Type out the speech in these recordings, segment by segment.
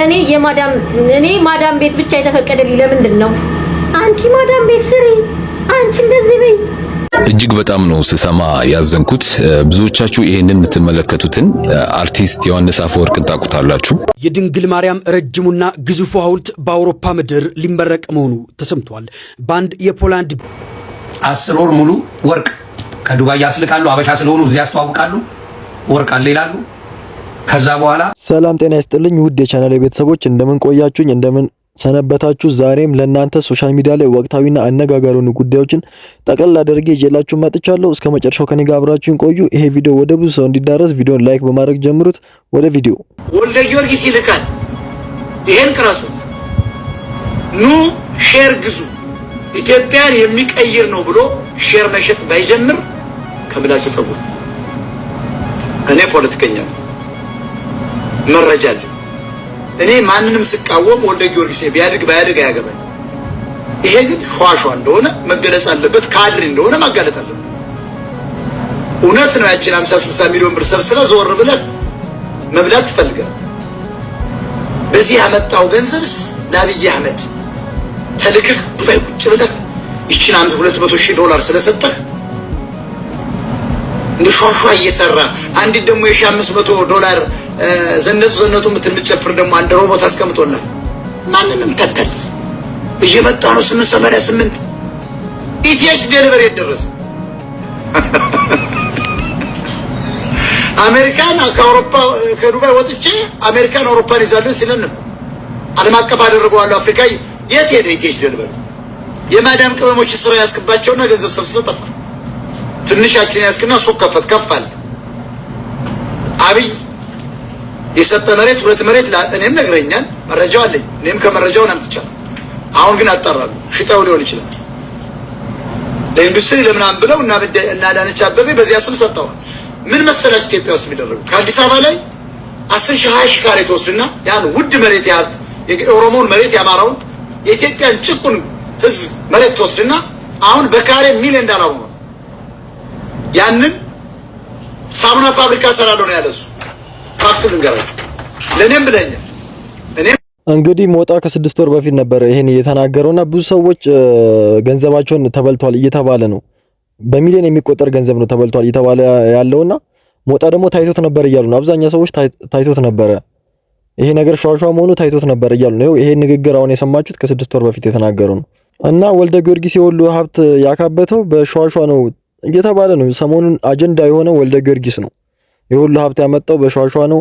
እኔ ማዳም ቤት ብቻ የተፈቀደልኝ ለምንድነው? አንቺ ማዳም ቤት ስሪ፣ አንቺ እንደዚህ በይ። እጅግ በጣም ነው ስሰማ ያዘንኩት። ብዙዎቻችሁ ይሄንን የምትመለከቱትን አርቲስት ዮሐንስ አፈወርቅን ታውቁታላችሁ። የድንግል ማርያም ረጅሙና ግዙፉ ሐውልት በአውሮፓ ምድር ሊመረቅ መሆኑ ተሰምቷል። ባንድ የፖላንድ 10 ወር ሙሉ ወርቅ ከዱባይ ያስልካሉ። አበሻ ስለሆኑ እዚያ ያስተዋውቃሉ። ወርቅ አለ ይላሉ። ከዛ በኋላ ሰላም ጤና ይስጥልኝ ውድ የቻናሌ ቤተሰቦች፣ እንደምን ቆያችሁኝ? እንደምን ሰነበታችሁ? ዛሬም ለእናንተ ሶሻል ሚዲያ ላይ ወቅታዊና አነጋጋሪ ጉዳዮችን ጠቅላላ አድርጌ ይዤላችሁ መጥቻለሁ። እስከ መጨረሻው ከኔ ጋር አብራችሁን ቆዩ። ይሄ ቪዲዮ ወደ ብዙ ሰው እንዲዳረስ ቪዲዮን ላይክ በማድረግ ጀምሩት። ወደ ቪዲዮ። ወልደ ጊዮርጊስ ይልካል። ይሄን ቅረሱት። ኑ ሼር ግዙ፣ ኢትዮጵያን የሚቀይር ነው ብሎ ሼር መሸጥ ባይጀምር ከምላስ ጸጉር። እኔ ፖለቲከኛ መረጃ አለ። እኔ ማንንም ስቃወም ወልደ ጊዮርጊስ ቢያድግ ባያድግ አያገባኝ። ይሄ ግን ሸዋሸዋ እንደሆነ መገለጽ አለበት፣ ካድሬ እንደሆነ ማጋለጥ አለበት። እውነት ነው። ያችን 50-60 ሚሊዮን ብር ሰብስበ ዞር ብለህ መብላት ትፈልጋለህ። በዚህ ያመጣው ገንዘብስ ለአብይ አህመድ ተልከህ ዱባይ ቁጭ ብለህ ይችን $200,000 ስለሰጠህ እንደ ሸዋሸዋ እየሰራ አንድ ደግሞ $500 ዘነጡ የምትጨፍር ደግሞ አንድ ሮቦት አስቀምጦልህ ማንንም ተከል እየመጣ ነው። 888 ኢቲኤች ዴሊቨሪ ያደረሰ አሜሪካን ከአውሮፓ ከዱባይ ወጥቼ አሜሪካን አውሮፓን ይዛለሁ ሲለን ዓለም አቀፍ አደረገዋለሁ። አፍሪካ የት ሄደ ኢቲኤች ዴሊቨሪ? የማዳም ቅመሞች ስራ ያስከባቸውና ገንዘብ ሰብስበው ጠፋ። ትንሻችን ያስከና ሱቅ ከፈል አብይ የሰጠ መሬት 2 መሬት እኔም ነግረኛል፣ መረጃው አለኝ። እኔም ከመረጃው አምጥቻለሁ። አሁን ግን አጣራሉ። ሽጣው ሊሆን ይችላል ለኢንዱስትሪ ለምናምን ብለው እና ዳነች አበበ በዚያ ስም ሰጠዋል። ምን መሰላችሁ ኢትዮጵያ ውስጥ የሚደረገው? ከአዲስ አበባ ላይ 10,000-20,000 ካሬ ተወስድና ያን ውድ መሬት ያህል የኦሮሞን መሬት ያማራውን የኢትዮጵያን ጭቁን ህዝብ መሬት ተወስድና አሁን በካሬ $1,000,000 ነው። ያንን ሳሙና ፋብሪካ ሰራለው ነው ያለሱ ፋክቱ ልንገራችሁ። ለኔም ብለኛል። እንግዲህ ሞጣ ከ6 ወር በፊት ነበር ይሄን እየተናገረውና ብዙ ሰዎች ገንዘባቸውን ተበልቷል እየተባለ ነው። በሚሊዮን የሚቆጠር ገንዘብ ነው ተበልቷል እየተባለ ያለውና ሞጣ ደግሞ ታይቶት ነበር እያሉ ነው። አብዛኛው ሰዎች ታይቶት ነበር፣ ይሄ ነገር ሸዋሸዋ መሆኑ ታይቶት ነበር እያሉ ነው። ይሄ ንግግር አሁን የሰማችሁት ከ6 ወር በፊት የተናገረው ነው። እና ወልደ ጊዮርጊስ የወሎ ሀብት ያካበተው በሸዋሸዋ ነው እየተባለ ነው። ሰሞኑን አጀንዳ የሆነው ወልደ ጊዮርጊስ ነው። የወሎ ሀብት ያመጣው በሸዋሸዋ ነው።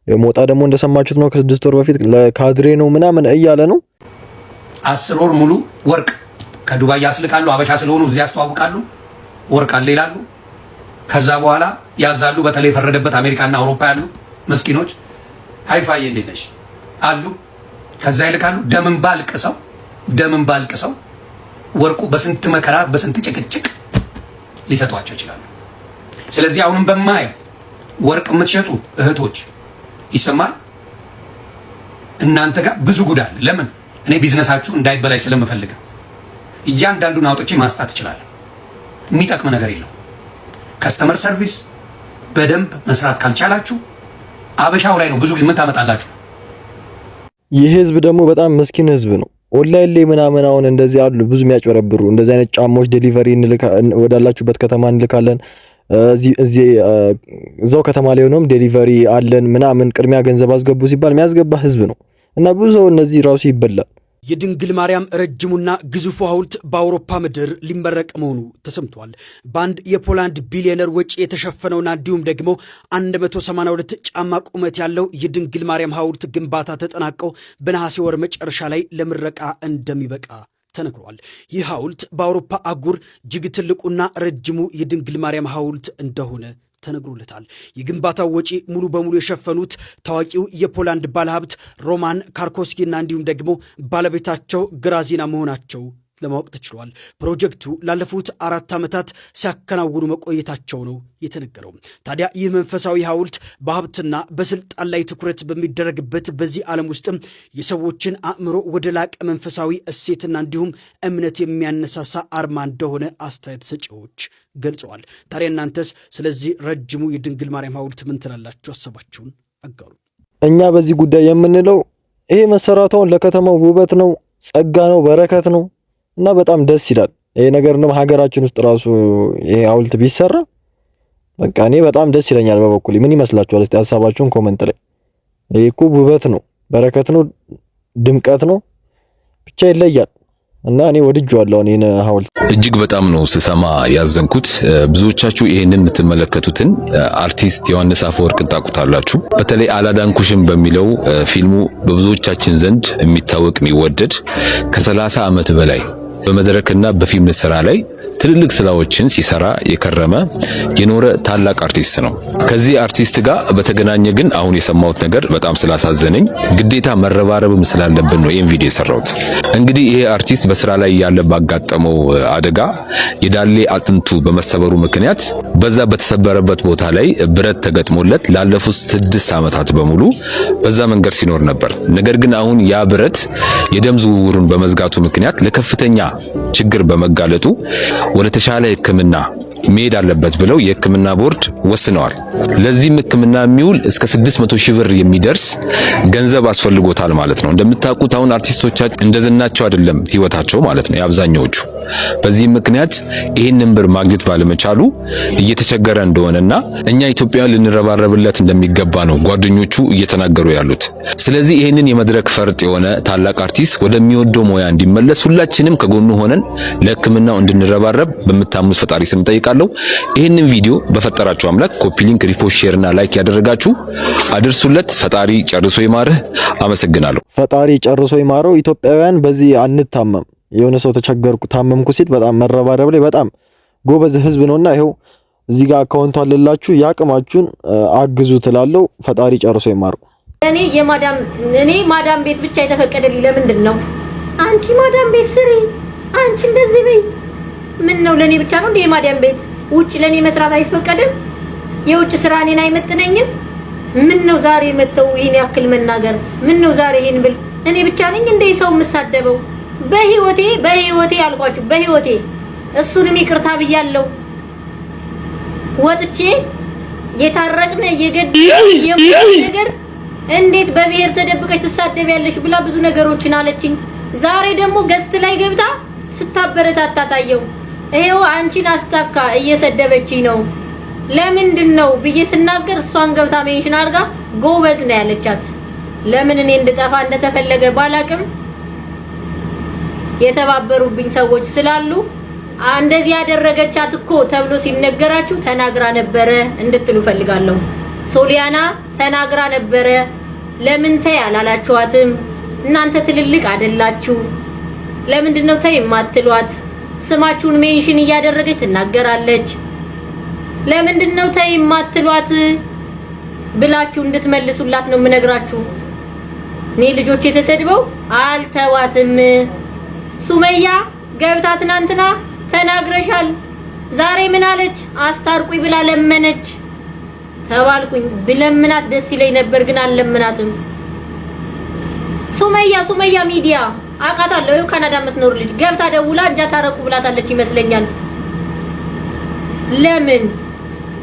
ሞጣ ደግሞ እንደሰማችሁት ነው ከ6 ወር በፊት ለካድሬ ነው ምናምን እያለ ነው። 10 ወር ሙሉ ወርቅ ከዱባይ ያስልካሉ። አበሻ ስለሆኑ እዚያ ያስተዋውቃሉ። ወርቅ አለ ይላሉ። ከዛ በኋላ ያዛሉ። በተለይ ፈረደበት አሜሪካና አውሮፓ ያሉ መስኪኖች ሃይፋይ እንዴት ነሽ አሉ። ከዛ ይልካሉ። ደምን ባልቅሰው ወርቁ በስንት መከራ በስንት ጭቅጭቅ ሊሰጧቸው ይችላሉ። ስለዚህ አሁንም በማየው ወርቅ የምትሸጡ እህቶች ይሰማል፣ እናንተ ጋር ብዙ ጉዳይ አለ። ለምን? እኔ ቢዝነሳችሁ እንዳይበላሽ ስለምፈልግ እያንዳንዱን አውጥቼ ማስጣት እችላለሁ። የሚጠቅም ነገር የለው። ከስተመር ሰርቪስ በደንብ መስራት ካልቻላችሁ አበሻው ላይ ነው ብዙ ምን ታመጣላችሁ። ይህ ህዝብ ደግሞ በጣም ምስኪን ህዝብ ነው። ኦንላይን ላይ ምናምን አሁን እንደዚህ አሉ ብዙ የሚያጭበረብሩ እንደዚህ አይነት ጫማዎች ዴሊቨሪ ወዳላችሁበት ከተማ እንልካለን፣ እዛው ከተማ ላይ ሆኖም ዴሊቨሪ አለን ምናምን ቅድሚያ ገንዘብ አስገቡ ሲባል የሚያስገባ ህዝብ ነው እና ብዙ እነዚህ ራሱ ይበላል። የድንግል ማርያም ረጅሙና ግዙፉ ሐውልት በአውሮፓ ምድር ሊመረቅ መሆኑ ተሰምቷል። በአንድ የፖላንድ ቢሊዮነር ወጪ የተሸፈነውና እንዲሁም ደግሞ 182 ጫማ ቁመት ያለው የድንግል ማርያም ሐውልት ግንባታ ተጠናቀው በነሐሴ ወር መጨረሻ ላይ ለምረቃ እንደሚበቃ ተነግሯል። ይህ ሐውልት በአውሮፓ አህጉር እጅግ ትልቁና ረጅሙ የድንግል ማርያም ሐውልት እንደሆነ ተነግሮለታል። የግንባታው ወጪ ሙሉ በሙሉ የሸፈኑት ታዋቂው የፖላንድ ባለሀብት ሮማን ካርኮስኪና እንዲሁም ደግሞ ባለቤታቸው ግራዚና መሆናቸው ለማወቅ ተችሏል። ፕሮጀክቱ ላለፉት 4 ዓመታት ሲያከናውኑ መቆየታቸው ነው የተነገረው። ታዲያ ይህ መንፈሳዊ ሐውልት በሀብትና በስልጣን ላይ ትኩረት በሚደረግበት በዚህ ዓለም ውስጥም የሰዎችን አእምሮ ወደ ላቀ መንፈሳዊ እሴትና እንዲሁም እምነት የሚያነሳሳ አርማ እንደሆነ አስተያየት ሰጪዎች ገልጸዋል። ታዲያ እናንተስ ስለዚህ ረጅሙ የድንግል ማርያም ሐውልት ምን ትላላችሁ? ሀሳባችሁን አጋሩ። እኛ በዚህ ጉዳይ የምንለው ይሄ መሰራቷን ለከተማው ውበት ነው፣ ጸጋ ነው፣ በረከት ነው እና በጣም ደስ ይላል። ይሄ ነገር ነው ሀገራችን ውስጥ ራሱ ይሄ ሐውልት ቢሰራ በቃ እኔ በጣም ደስ ይለኛል በበኩሌ። ምን ይመስላችኋል? እስቲ ሐሳባችሁን ኮሜንት ላይ። ይሄ እኮ ውበት ነው፣ በረከት ነው፣ ድምቀት ነው፣ ብቻ ይለያል እና እኔ ወድጄዋለሁ እኔን ሐውልት እጅግ በጣም ነው ስሰማ ያዘንኩት። ብዙዎቻችሁ ይሄንን የምትመለከቱትን አርቲስት ዮሐንስ አፈወርቅን ታውቁታላችሁ። በተለይ አላዳንኩሽም በሚለው ፊልሙ በብዙዎቻችን ዘንድ የሚታወቅ የሚወደድ ከ30 ዓመት በላይ በመድረክና በፊልም ስራ ላይ ትልልቅ ስራዎችን ሲሰራ የከረመ የኖረ ታላቅ አርቲስት ነው። ከዚህ አርቲስት ጋር በተገናኘ ግን አሁን የሰማሁት ነገር በጣም ስላሳዘነኝ ግዴታ መረባረብም ስላለብን ነው ይሄን ቪዲዮ የሰራሁት። እንግዲህ ይሄ አርቲስት በስራ ላይ ያለ ባጋጠመው አደጋ የዳሌ አጥንቱ በመሰበሩ ምክንያት በዛ በተሰበረበት ቦታ ላይ ብረት ተገጥሞለት ላለፉት 6 ዓመታት በሙሉ በዛ መንገድ ሲኖር ነበር። ነገር ግን አሁን ያ ብረት የደም ዝውውሩን በመዝጋቱ ምክንያት ለከፍተኛ ችግር በመጋለጡ ወደ ተሻለ ሕክምና መሄድ አለበት ብለው የሕክምና ቦርድ ወስነዋል። ለዚህም ሕክምና የሚውል እስከ 600 ሺህ ብር የሚደርስ ገንዘብ አስፈልጎታል ማለት ነው። እንደምታውቁት አሁን አርቲስቶቻችን እንደዝናቸው አይደለም ህይወታቸው ማለት ነው የአብዛኛዎቹ። በዚህም ምክንያት ይህንን ብር ማግኘት ባለመቻሉ እየተቸገረ እንደሆነና እኛ ኢትዮጵያውያን ልንረባረብለት እንደሚገባ ነው ጓደኞቹ እየተናገሩ ያሉት። ስለዚህ ይህንን የመድረክ ፈርጥ የሆነ ታላቅ አርቲስት ወደሚወደው ሙያ እንዲመለስ ሁላችንም ከጎኑ ሆነን ለሕክምናው እንድንረባረብ በምታምኑት ፈጣሪ ስም ጠይቃለሁ። ይህንን ቪዲዮ በፈጠራችሁ አምላክ ኮፒ ሊንክ፣ ሪፖስት፣ ሼር እና ላይክ ያደረጋችሁ አድርሱለት። ፈጣሪ ጨርሶ ይማርህ። አመሰግናለሁ። ፈጣሪ ጨርሶ ይማረው። ኢትዮጵያውያን በዚህ አንታመም። የሆነ ሰው ተቸገርኩ ታመምኩ ሲል በጣም መረባረብ ላይ በጣም ጎበዝ ህዝብ ነውና ይሄው እዚህ ጋር አካውንቱ አለላችሁ፣ ያቅማችሁን አግዙ ትላለው። ፈጣሪ ጨርሶ ይማረው። እኔ ማዳም ቤት ብቻ የተፈቀደልኝ ለምንድን ነው? አንቺ ማዳም ቤት ስሪ፣ አንቺ እንደዚህ በይ። ምን ነው ለኔ ብቻ ነው እንዴ የማዳም ቤት? ውጭ ለኔ መስራት አይፈቀድም? የውጭ ስራ እኔን አይመጥነኝም? ምን ነው ዛሬ መተው ይሄን ያክል መናገር? ምን ነው ዛሬ ይሄን ብል? እኔ ብቻ ነኝ እንደ ሰው የምሳደበው? በህይወቴ አልኳችሁ፣ በህይወቴ እሱንም ይቅርታ ብያለሁ። ወጥቼ የታረቅነ የገድ ነገር እንዴት በብሔር ተደብቀሽ ትሳደቢያለሽ ብላ ብዙ ነገሮችን አለችኝ። ዛሬ ደግሞ ገስት ላይ ገብታ ስታበረታታ ታየው። ይሄው አንቺን አስታካ እየሰደበችኝ ነው ለምንድን ነው ብዬ ስናገር እሷን ገብታ ሜንሽን አድርጋ ጎበዝ ነው ያለቻት። ለምን እኔ እንድጠፋ እንደተፈለገ ባላቅም የተባበሩብኝ ሰዎች ስላሉ እንደዚህ ያደረገቻት እኮ ተብሎ ሲነገራችሁ ተናግራ ነበረ እንድትሉ ፈልጋለሁ። ሶሊያና ተናግራ ነበረ። ለምን ተይ አላላችኋትም? እናንተ ትልልቅ አይደላችሁ? ለምንድን ነው ተይ የማትሏት? ስማችሁን ሜንሽን እያደረገች ትናገራለች። ለምንድን ነው ተይ የማትሏት ብላችሁ እንድትመልሱላት ነው የምነግራችሁ። እኔ ልጆቼ ተሰድበው አልተዋትም። ሱመያ ገብታ ትናንትና ተናግረሻል። ዛሬ ምን አለች? አስታርቁኝ ብላ ለመነች ተባልኩኝ። ብለምናት ደስ ይለኝ ነበር ግን አልለምናትም። ሱመያ ሚዲያ አውቃታለሁ። ይኸው ካናዳ የምትኖር ልጅ ገብታ ደውላ እንጃ ታረቁ ብላታለች ይመስለኛል። ለምን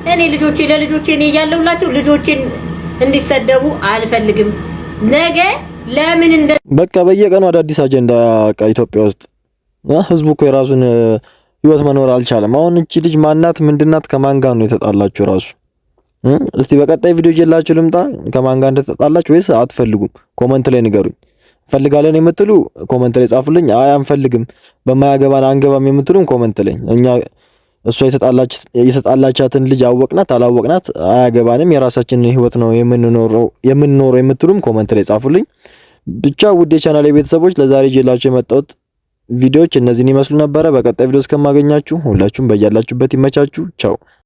እኔ ለልጆቼ እኔ እያለሁላቸው ልጆቼን እንዲሰደቡ አልፈልግም። ነገ ለምን እንደ በቃ በየቀኑ አዳዲስ አጀንዳ ኢትዮጵያ ውስጥ ህዝቡ እኮ የራሱን ህይወት መኖር አልቻለም። አሁን እቺ ልጅ ማናት ምንድናት? ከማን ጋር ነው የተጣላችሁ ራሱ? እስቲ በቀጣይ ቪዲዮ ይዤላችሁ ልምጣ። ከማን ጋር እንደተጣላችሁ ወይስ አትፈልጉም? ኮሜንት ላይ ንገሩኝ። ፈልጋለን የምትሉ ኮሜንት ላይ ጻፉልኝ። አይ አንፈልግም በማያገባን አንገባም የምትሉም ኮሜንት ላይ እኛ እሷ የተጣላቻትን ልጅ አወቅናት አላወቅናት አያገባንም፣ የራሳችንን ህይወት ነው የምንኖረው የምትሉም ኮሜንት ላይ ጻፉልኝ። ብቻ ውድ የቻናሌ ቤተሰቦች ለዛሬ ይዤላችሁ የመጣሁት ቪዲዮዎች እነዚህን ይመስሉ ነበረ። በቀጣይ ቪዲዮ እስከማገኛችሁ ሁላችሁም በያላችሁበት ይመቻችሁ። ቻው።